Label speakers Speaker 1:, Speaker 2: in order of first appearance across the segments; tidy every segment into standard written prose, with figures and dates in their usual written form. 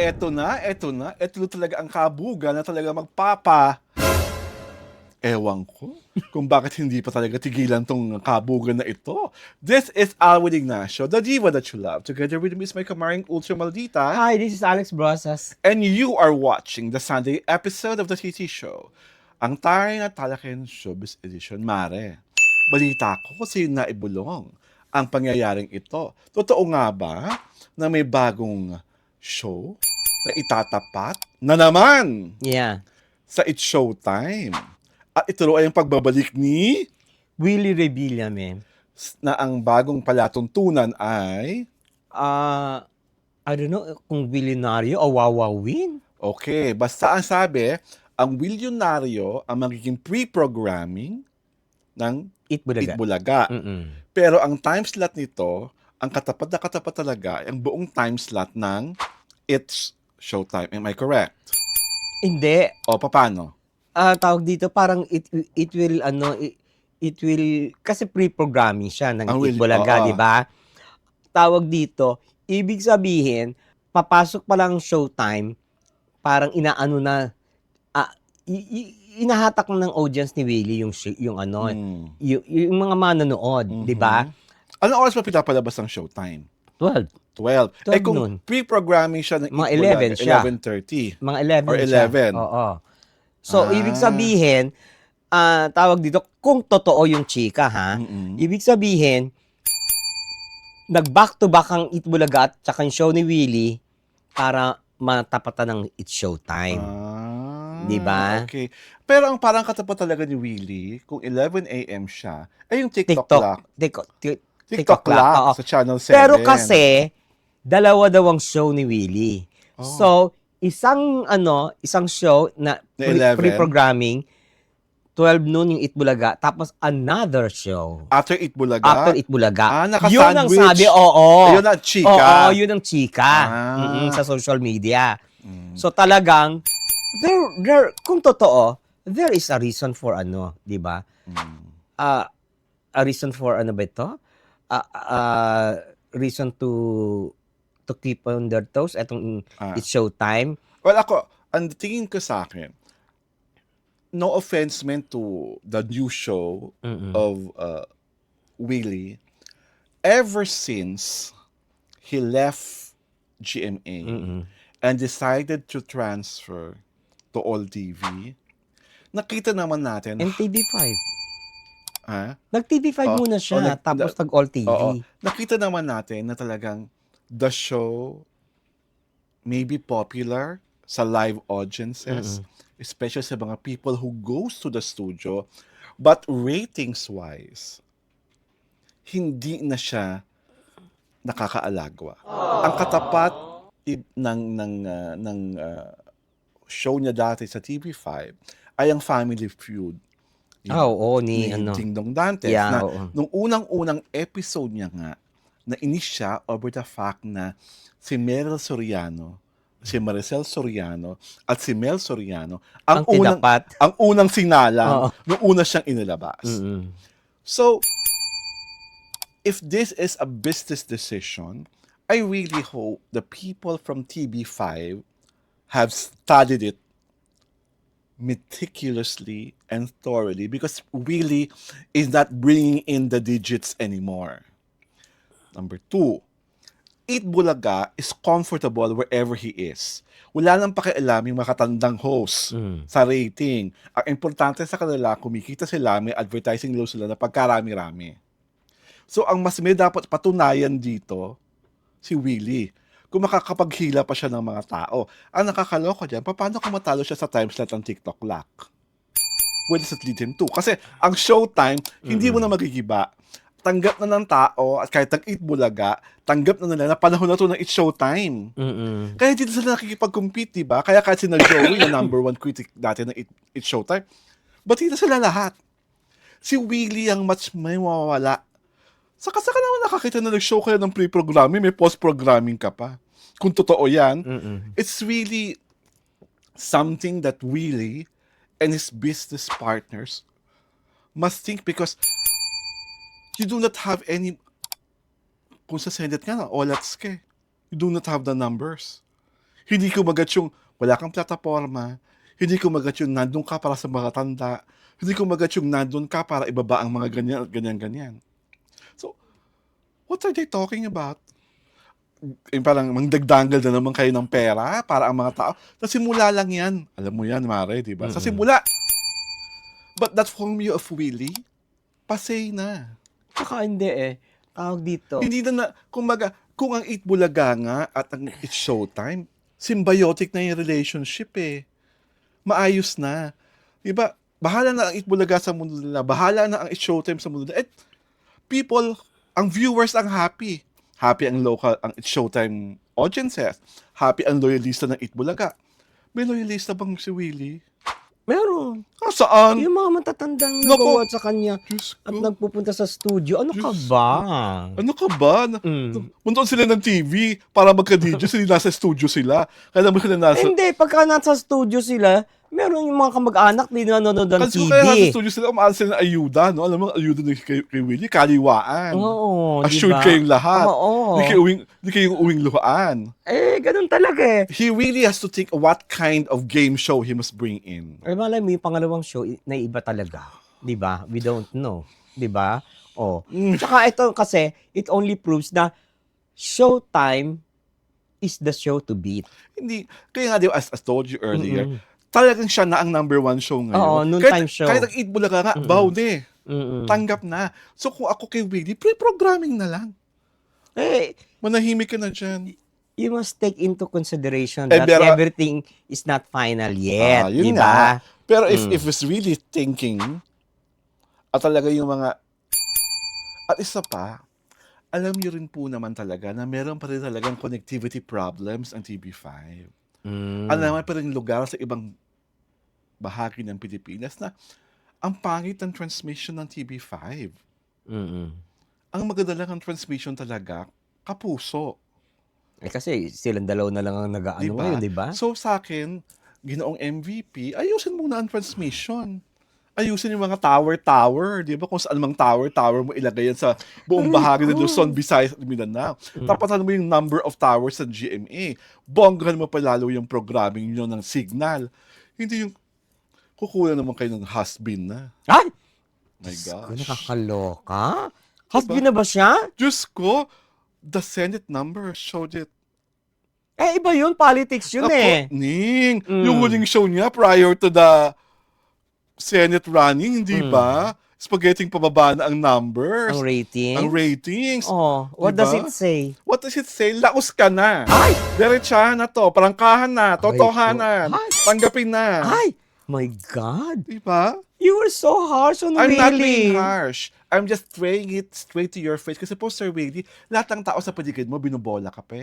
Speaker 1: Eto na, eto na. Eto na talaga ang kabuga na talaga Ewan ko kung bakit hindi pa talaga tigilan tong kabugan na ito. This is Alwin Ignacio, the diva that you love. Together with me is my kamaring Ultra Maldita.
Speaker 2: Hi, this is Alex Brosas.
Speaker 1: And you are watching the Sunday episode of the TT Show. Ang taray na talaking showbiz edition, Mare. Balita ko kasi naibulong ang pangyayaring ito. Totoo nga ba na may bagong show na itatapat na naman
Speaker 2: Yeah.
Speaker 1: sa It's Showtime? At ito ay ang pagbabalik ni
Speaker 2: Willie Revilla, man.
Speaker 1: na ang bagong palatuntunan ay
Speaker 2: I don't know kung Billionario o Wawawin.
Speaker 1: okay, basta ang sabi, ang Bilyonaryo ang magiging pre-programming ng
Speaker 2: Eat Bulaga.
Speaker 1: Itbulaga.
Speaker 2: Mm-mm.
Speaker 1: Pero ang time slot nito, ang katapat na katapat talaga, ang buong time slot ng It's Showtime. Am I correct?
Speaker 2: Hindi.
Speaker 1: O, paano?
Speaker 2: Tawag dito parang it will kasi pre-programming siya ng
Speaker 1: Ang
Speaker 2: Eat Bulaga,
Speaker 1: oo.
Speaker 2: di ba? Tawag dito, ibig sabihin, papasok pa lang Showtime, parang inaano na inahatak na ng audience ni Willie yung yung mga manonood, di ba?
Speaker 1: Anong oras pa pinapalabas ng Showtime?
Speaker 2: 12.
Speaker 1: 12.
Speaker 2: 12
Speaker 1: kung
Speaker 2: noon.
Speaker 1: pre-programming siya ng
Speaker 2: Mga
Speaker 1: Itbulaga,
Speaker 2: 11 siya.
Speaker 1: 11:30.
Speaker 2: Mga 11
Speaker 1: Or
Speaker 2: siya.
Speaker 1: 11.
Speaker 2: Oo. So, ibig
Speaker 1: Ah.
Speaker 2: sabihin, tawag dito, kung totoo yung chika, ha? Ibig sabihin, nag-back-to-back ang Itbulaga at saka yung show ni Willie para matapatan ng It's Showtime. Di ba?
Speaker 1: Okay. Pero ang parang katapat talaga ni Willie, kung 11 a.m. siya, ay yung TikTok clock. TikTok clock
Speaker 2: oo.
Speaker 1: sa Channel 7.
Speaker 2: Pero kasi, dalawa daw ang show ni Willie.
Speaker 1: Oh.
Speaker 2: So, isang show na
Speaker 1: Na 11.
Speaker 2: pre-programming, 12 noon yung Itbulaga, tapos another show.
Speaker 1: After Itbulaga?
Speaker 2: After Itbulaga.
Speaker 1: Naka-sandwich.
Speaker 2: Yun ang sabi, oo.
Speaker 1: Ayun ang chika.
Speaker 2: Oo, yun ang chika.
Speaker 1: Ah.
Speaker 2: Sa social media. So talagang, kung totoo, there is a reason for di ba? A reason for ba ito? Reason to keep on their toes etong It's Showtime.
Speaker 1: Well, ako, ang tingin ko sa akin, no offense meant to the new show of Willie, ever since he left GMA and decided to transfer to All TV, nakita naman natin.
Speaker 2: And TV5.
Speaker 1: Ha?
Speaker 2: Nag-TV5 muna siya, tapos nag-All TV.
Speaker 1: Oo. Nakita naman natin na talagang the show may be popular sa live audiences, especially sa mga people who goes to the studio, but ratings-wise, hindi na siya nakakaalagwa. Ang katapat ng show niya dati sa TV5 ay ang Family Feud.
Speaker 2: Oo,
Speaker 1: ni Ding Dong Dantes.
Speaker 2: Yeah,
Speaker 1: na
Speaker 2: oo.
Speaker 1: nung unang-unang episode niya nga, nainis siya over the fact na si Meryl Soriano, si Maricel Soriano, at si Mel Soriano, ang unang sinala nung una siyang inilabas. So, if this is a business decision, I really hope the people from TV5 have studied it meticulously and thoroughly, because Willie is not bringing in the digits anymore. Number 2, Itbulaga is comfortable wherever he is. Wala nang pakialam yung makatandang host sa rating. Ang importante sa kanila, kumikita sila, may advertising low sila na pagkarami-rami. So, ang mas may dapat patunayan dito, si Willie. Kung makakapaghila pa siya ng mga tao. Ang nakakaloka dyan, paano kung matalo siya sa time slot ng TikTok lock? Well, sa lead him to. Kasi ang Showtime, hindi mo na magigiba. Tanggap na ng tao, at kahit ang Itbulaga, tanggap na nila na panahon na to ng It's Showtime. Kaya dito sila nakikipag-compete, diba? Kaya kahit si Joey, na number 1 critic dati ng It's Showtime, ba't dito sila lahat? Si Willie ang much may mawawala. Saka naman nakakita na nag-show kayo ng pre-programming, may post-programming ka pa. Kung totoo yan, it's really something that Willie and his business partners must think, because you do not have any, kung sa Senate nga na, olats ka, you do not have the numbers. Hindi kumagat yung wala kang plataforma. Hindi kumagat yung nandun ka para sa mga tanda. Hindi kumagat yung nandun ka para ibaba ang mga ganyan at ganyan-ganyan. So, what are they talking about? Parang mangdagdangal na naman kayo ng pera para ang mga tao. Sa simula lang yan. Alam mo yan, Mare, di ba? Sa simula. But that formula of Willie, pasay na.
Speaker 2: Saka hindi tawag dito.
Speaker 1: Hindi na, kumbaga, kung ang Eat Bulaga nga at ang It's Showtime, symbiotic na yung relationship Maayos na. Di ba? Bahala na ang Eat Bulaga sa mundo nila. Bahala na ang It's Showtime sa mundo nila. People, ang viewers ang happy. Happy ang local, ang It's Showtime audiences. Happy ang loyalista ng Eat Bulaga. May loyalista bang si Willie?
Speaker 2: Meron.
Speaker 1: Saan?
Speaker 2: Yung mga matatandang
Speaker 1: Naku.
Speaker 2: nagawa sa kanya
Speaker 1: Diyos
Speaker 2: at
Speaker 1: ko.
Speaker 2: nagpupunta sa studio. Ano ka
Speaker 1: Diyos
Speaker 2: ba?
Speaker 1: Ano ka ba? Muntoon sila ng TV para magka-DJ sila nasa studio sila. Kaya naman sila nasa...
Speaker 2: Hindi, pagka nasa studio sila, meron yung mga kamag-anak din na nanonood ng
Speaker 1: Kasi
Speaker 2: TV.
Speaker 1: kaya nasa studio sila, umaas sila ng ayuda, no? Alam mo, ayuda na kay Willie, kaliwaan.
Speaker 2: Oo,
Speaker 1: Assured
Speaker 2: diba?
Speaker 1: kayong lahat.
Speaker 2: Oo.
Speaker 1: Hindi kayong uwing luhaan.
Speaker 2: Ganun talaga
Speaker 1: He really has to think what kind of game show he must bring in.
Speaker 2: Malay mo yung pangalawang show na iba talaga. 'Di ba? We don't know. 'Di ba? Tsaka ito kasi, it only proves na Showtime is the show to beat.
Speaker 1: Hindi, kaya nga, di ba, as told you earlier, talagang siya na ang number one show ngayon.
Speaker 2: Oo, noontime show.
Speaker 1: Kahit ang Eat Bulaga nga, bawde. Tanggap na. So kung ako kay Willie, pre-programming na lang. Manahimik ka na dyan.
Speaker 2: You must take into consideration
Speaker 1: Eh,
Speaker 2: that
Speaker 1: pero-
Speaker 2: everything is not final yet.
Speaker 1: Yun
Speaker 2: Di ba?
Speaker 1: nga. Pero if it's really thinking, at talaga yung mga, at isa pa, alam niyo rin po naman talaga na meron pa rin talagang connectivity problems ang TV5. Alam mo pa rin lugar sa ibang bahagi ng Pilipinas na ang pangit ng transmission ng TV5. Ang maganda lang ang transmission talaga, kapuso.
Speaker 2: Kasi silang dalaw na lang ang nag-aano
Speaker 1: Diba?
Speaker 2: ngayon, di ba?
Speaker 1: So sa akin, ginoong MVP, ayusin muna ang transmission. Ayusin yung mga tower, di ba? Kung saan mang tower mo ilagay yan sa buong bahagi ng Luzon, Visayas at Mindanao. Tapatan mo yung number of towers sa GMA. Bonggahan mo pa lalo yung programming nyo ng signal. Hindi yung kukuha naman kayo ng has-been na.
Speaker 2: Ay!
Speaker 1: My
Speaker 2: Diyos ko,
Speaker 1: gosh.
Speaker 2: nakakaloka. Husband na ba siya?
Speaker 1: Diyos ko, the Senate number showed it.
Speaker 2: Iba yun. Politics yun
Speaker 1: Ning, yung huling show niya prior to the Senate running, hindi ba? Spaghetti pababa na ang numbers.
Speaker 2: Ang rating.
Speaker 1: Ang ratings.
Speaker 2: What
Speaker 1: Diba?
Speaker 2: does it say?
Speaker 1: What does it say? Laos ka na.
Speaker 2: Ay!
Speaker 1: Diretsahan na to. Parangkahan na. Totohanan.
Speaker 2: Ay!
Speaker 1: Tanggapin na.
Speaker 2: Ay! My God!
Speaker 1: Diba?
Speaker 2: You were so harsh on
Speaker 1: I'm
Speaker 2: Willie.
Speaker 1: not being harsh. I'm just throwing it straight to your face. Kasi po, Sir Willie, lahat ng tao sa paligid mo, binubola ka pa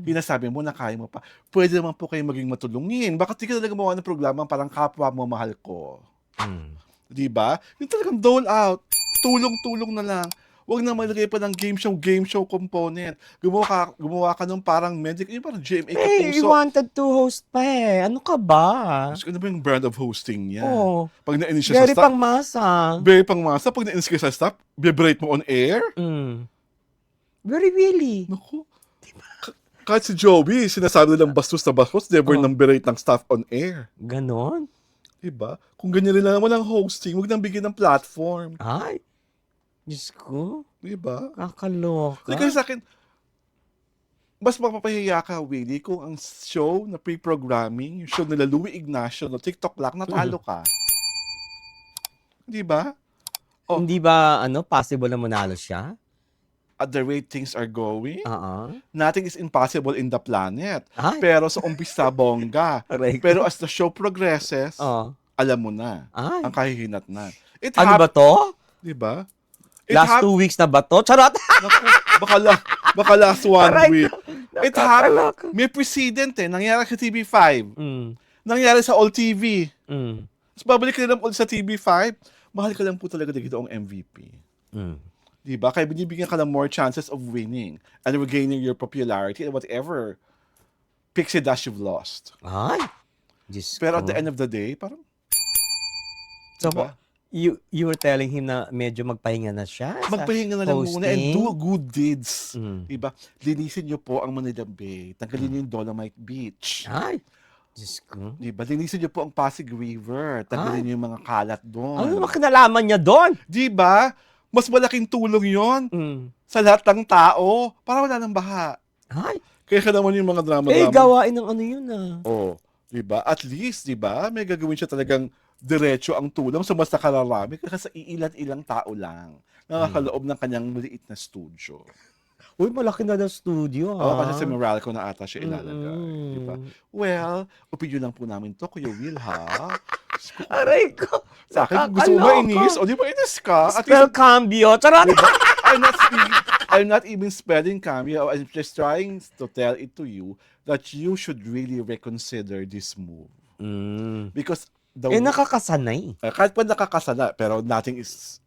Speaker 1: Hinasabi mo na kaya mo pa. Pwede naman po kayo maging matulungin. Bakit di ka talaga mawa ng programa parang kapwa mo mahal ko? Diba? Yung talagang dole out. Tulong-tulong na lang. Huwag na malagay pa ng game show component. Gumawa ka ng parang medic, yung parang GMA
Speaker 2: You
Speaker 1: kapuso.
Speaker 2: wanted to host pa Ano ka ba?
Speaker 1: Ano ba yung brand of hosting niya?
Speaker 2: Oo.
Speaker 1: Pag nainis siya
Speaker 2: Very
Speaker 1: sa staff,
Speaker 2: pangmasa.
Speaker 1: very pangmasa. Pag nainis ka sa staff, vibrate mo on air.
Speaker 2: Very Willie.
Speaker 1: Naku. Kahit si Joey, sinasabi nilang bastos na bastos, never nang berate ng staff on air.
Speaker 2: Ganon?
Speaker 1: Diba? Kung ganyan rin naman ang hosting, huwag nang bigyan ng platform.
Speaker 2: Ay! Diyos ko.
Speaker 1: Diba?
Speaker 2: Kakaloka.
Speaker 1: Kasi sa akin, mas mapapahiya ka, Willie, kung ang show na pre-programming, yung show nila Louie Ignacio, no, TikTok lang, natalo ka. Diba?
Speaker 2: Hindi ba, possible na manalo siya?
Speaker 1: At the rate things are going,
Speaker 2: Oo.
Speaker 1: nothing is impossible in the planet.
Speaker 2: Ay!
Speaker 1: Pero sa umpisa, bongga.
Speaker 2: Aray ko.
Speaker 1: Pero as the show progresses,
Speaker 2: Oo.
Speaker 1: alam mo na.
Speaker 2: Ay.
Speaker 1: Ang kahihinat na.
Speaker 2: Ano ba to?
Speaker 1: Diba?
Speaker 2: Last 2 weeks na ba to? Charot!
Speaker 1: Naku, baka last one
Speaker 2: Aray
Speaker 1: week. It happened. May precedent Nangyari sa TV5. Nangyari sa All TV. Tapos babalik ka na lang ulit sa TV5. Mahal ka lang po talaga dito ang MVP. Diba? Kaya binibigyan ka ng more chances of winning and regaining your popularity and whatever pixie dash you've lost.
Speaker 2: Ay! Diyos
Speaker 1: Pero
Speaker 2: ko.
Speaker 1: at the end of the day, parang,
Speaker 2: So,
Speaker 1: diba?
Speaker 2: you were telling him na medyo magpahinga na siya sa
Speaker 1: Magpahinga na lang muna and
Speaker 2: hosting?
Speaker 1: do good deeds.
Speaker 2: Mm.
Speaker 1: Diba? Linisin niyo po ang Manila Bay. Tanggalin niyo yung Dolomite Beach.
Speaker 2: Ay, Diyos ko.
Speaker 1: Diba? Linisin niyo po ang Pasig River. Tanggalin niyo yung mga kalat
Speaker 2: Ano
Speaker 1: doon.
Speaker 2: makinalaman niya doon?
Speaker 1: Diba? Mas malaking tulong yon
Speaker 2: Mm.
Speaker 1: sa lahat ng tao para wala nang baha.
Speaker 2: Ay,
Speaker 1: Kaya ka naman yung mga drama-drama.
Speaker 2: gawain ng ano yun
Speaker 1: Oh, 'di ba? At least, 'di ba? May gagawin siya talagang diretso ang tulong sa mas nakararami kasi sa iilan-ilang tao lang nakakaloob ng kanyang maliit na studio.
Speaker 2: Uy, malaki na daw studio,
Speaker 1: Oo, kasi sa Meralco na ata siya ilalagay, 'di ba?
Speaker 2: Mm.
Speaker 1: Well, opinion lang po namin 'to, Kuya Will, ha?
Speaker 2: Aray ko.
Speaker 1: Sa akin, kung gusto mo mainis, o di ba inis ka? At
Speaker 2: Spell
Speaker 1: least,
Speaker 2: cambio. Charot!
Speaker 1: diba? I'm not even spelling cameo. I'm just trying to tell it to you that you should really reconsider this move.
Speaker 2: Mm.
Speaker 1: Because the
Speaker 2: Nakakasanay.
Speaker 1: kahit pa nakakasala, pero nothing is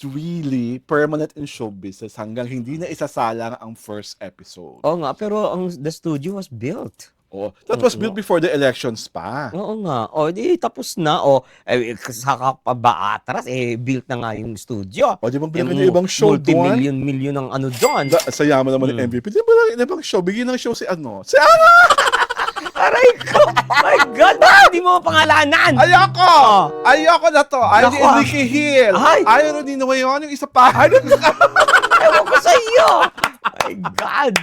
Speaker 1: really permanent in show business hanggang hindi na isasalang ang first episode.
Speaker 2: Oo nga, pero the studio was built.
Speaker 1: Oh, that was built before the elections pa.
Speaker 2: Oo nga. Di tapos na. Saka pa ba atras, built na nga yung studio.
Speaker 1: O, di ba pinag niya ibang show doon?
Speaker 2: Multi-million ang ano doon.
Speaker 1: Sa yaman naman ng MVP. Di ba lang ibang show? Bigyan ng show si ano? Si
Speaker 2: Aray ko! My God! Bakit di mo pangalanan?
Speaker 1: Ayoko! Ayoko na to! Ayaw ni
Speaker 2: Nako.
Speaker 1: Enrique Hill!
Speaker 2: Ay!
Speaker 1: Ayaw ni Nueyon, yung isa pa!
Speaker 2: Ewan ko sa iyo! My God!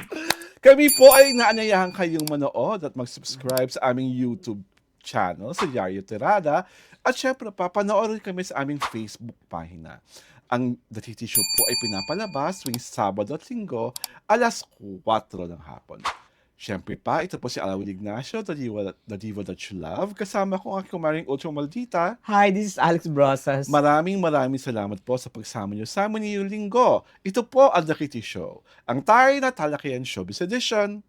Speaker 1: Kami po ay naanayahan kayong manood at mag-subscribe sa aming YouTube channel sa Yario Tirada. At syempre pa, panoorin kami sa aming Facebook pahina. Ang The Titi Show po ay pinapalabas tuwing Sabado at Linggo, alas 4 ng hapon. Syempre pa, ito po si Alawin Ignacio, the diva that you love. Kasama ko ang kumaring Ultra Maldita.
Speaker 2: Hi, this is Alex Brosas.
Speaker 1: Maraming salamat po sa pagsama niyo sa amin ngayong linggo. Ito po ang The Kitty Show, ang tayo na talakayan showbiz edition.